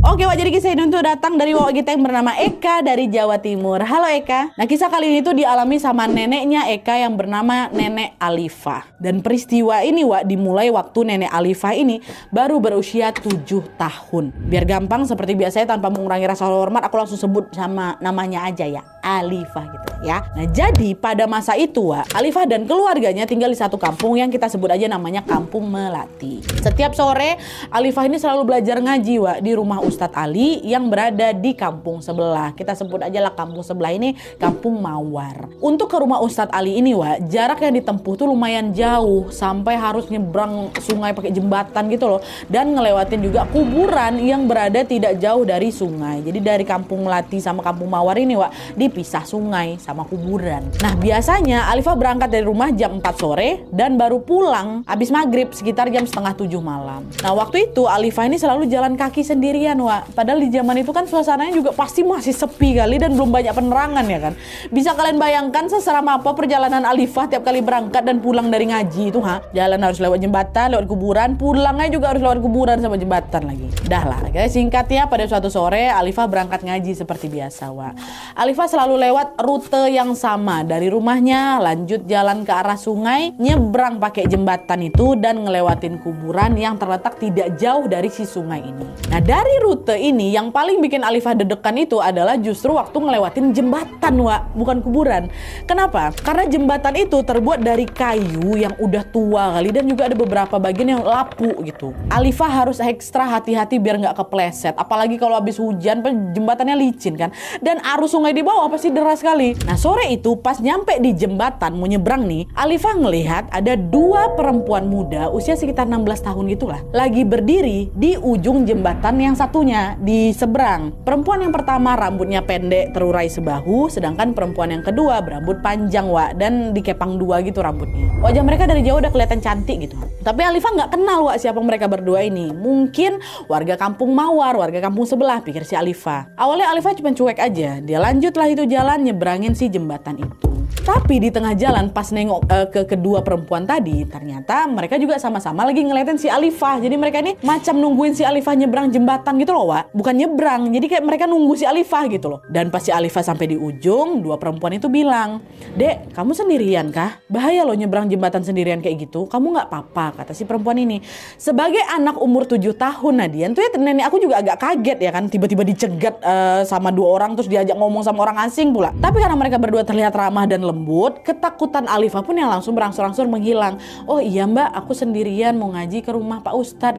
Oke Wak, jadi kisah ini tuh datang dari Wak kita yang bernama Eka dari Jawa Timur. Halo Eka. Nah, kisah kali ini tuh dialami sama neneknya Eka yang bernama Nenek Alifah. Dan peristiwa ini Wak dimulai waktu Nenek Alifah ini baru berusia 7 tahun. Biar gampang seperti biasanya tanpa mengurangi rasa hormat, aku langsung sebut sama namanya aja ya, Alifah gitu ya. Nah, jadi pada masa itu Wak, Alifah dan keluarganya tinggal di satu kampung yang kita sebut aja namanya Kampung Melati. Setiap sore Alifah ini selalu belajar ngaji Wak di rumah Ustadz Ali yang berada di kampung sebelah. Kita sebut aja lah kampung sebelah ini Kampung Mawar. Untuk ke rumah Ustadz Ali ini Wak, jarak yang ditempuh tuh lumayan jauh, sampai harus nyebrang sungai pakai jembatan gitu loh, dan ngelewatin juga kuburan yang berada tidak jauh dari sungai. Jadi dari Kampung Melati sama Kampung Mawar ini Wak dipisah sungai sama kuburan. Nah, biasanya Alifah berangkat dari rumah jam 4 sore dan baru pulang habis maghrib sekitar jam setengah 7 malam. Nah, waktu itu Alifah ini selalu jalan kaki sendirian Wak. Padahal di zaman itu kan suasananya juga pasti masih sepi kali dan belum banyak penerangan ya kan. Bisa kalian bayangkan seseram apa perjalanan Alifah tiap kali berangkat dan pulang dari ngaji itu Jalan harus lewat jembatan, lewat kuburan, pulangnya juga harus lewat kuburan sama jembatan lagi. Dah lah, guys, singkatnya pada suatu sore Alifah berangkat ngaji seperti biasa Wak. Alifah selalu lewat rute yang sama dari rumahnya, lanjut jalan ke arah sungai, nyebrang pakai jembatan itu dan ngelewatin kuburan yang terletak tidak jauh dari si sungai ini. Nah, dari rute ini yang paling bikin Alifah deg-degan itu adalah justru waktu ngelewatin jembatan Wak, bukan kuburan. Kenapa? Karena jembatan itu terbuat dari kayu yang udah tua kali dan juga ada beberapa bagian yang lapuk gitu. Alifah harus ekstra hati-hati biar nggak kepleset. Apalagi kalau habis hujan, jembatannya licin kan. Dan arus sungai di bawah pasti deras sekali. Nah, sore itu pas nyampe di jembatan mau nyebrang nih, Alifah ngelihat ada dua perempuan muda usia sekitar 16 tahun gitulah, lagi berdiri di ujung jembatan yang satunya di seberang. Perempuan yang pertama rambutnya pendek terurai sebahu, sedangkan perempuan yang kedua berambut panjang Wak dan dikepang dua gitu rambutnya. Wajah mereka dari jauh udah kelihatan cantik gitu. Tapi Alifah nggak kenal Wak siapa mereka berdua ini. Mungkin warga Kampung Mawar, warga kampung sebelah, pikir si Alifah. Awalnya Alifah cuma cuek aja. Dia lanjutlah itu jalan nyebrangin si jembatan itu. Tapi di tengah jalan pas nengok ke kedua perempuan tadi, ternyata mereka juga sama-sama lagi ngeliatin si Alifah. Jadi mereka ini macam nungguin si Alifah nyebrang jembatan gitu loh Wak. Bukan nyebrang, jadi kayak mereka nunggu si Alifah gitu loh. Dan pas si Alifah sampai di ujung, dua perempuan itu bilang, "Dek, kamu sendirian kah? Bahaya loh nyebrang jembatan sendirian kayak gitu. Kamu nggak apa-apa," kata si perempuan ini. Sebagai anak umur 7 tahun Nadian tuh ya, nenek aku juga agak kaget ya kan, tiba-tiba dicegat sama dua orang terus diajak ngomong sama orang asing pula. Tapi karena mereka berdua terlihat ramah dan lembut, ketakutan Alifah pun yang langsung berangsur-angsur menghilang. "Oh iya Mbak, aku sendirian mau ngaji ke rumah Pak Ustadz."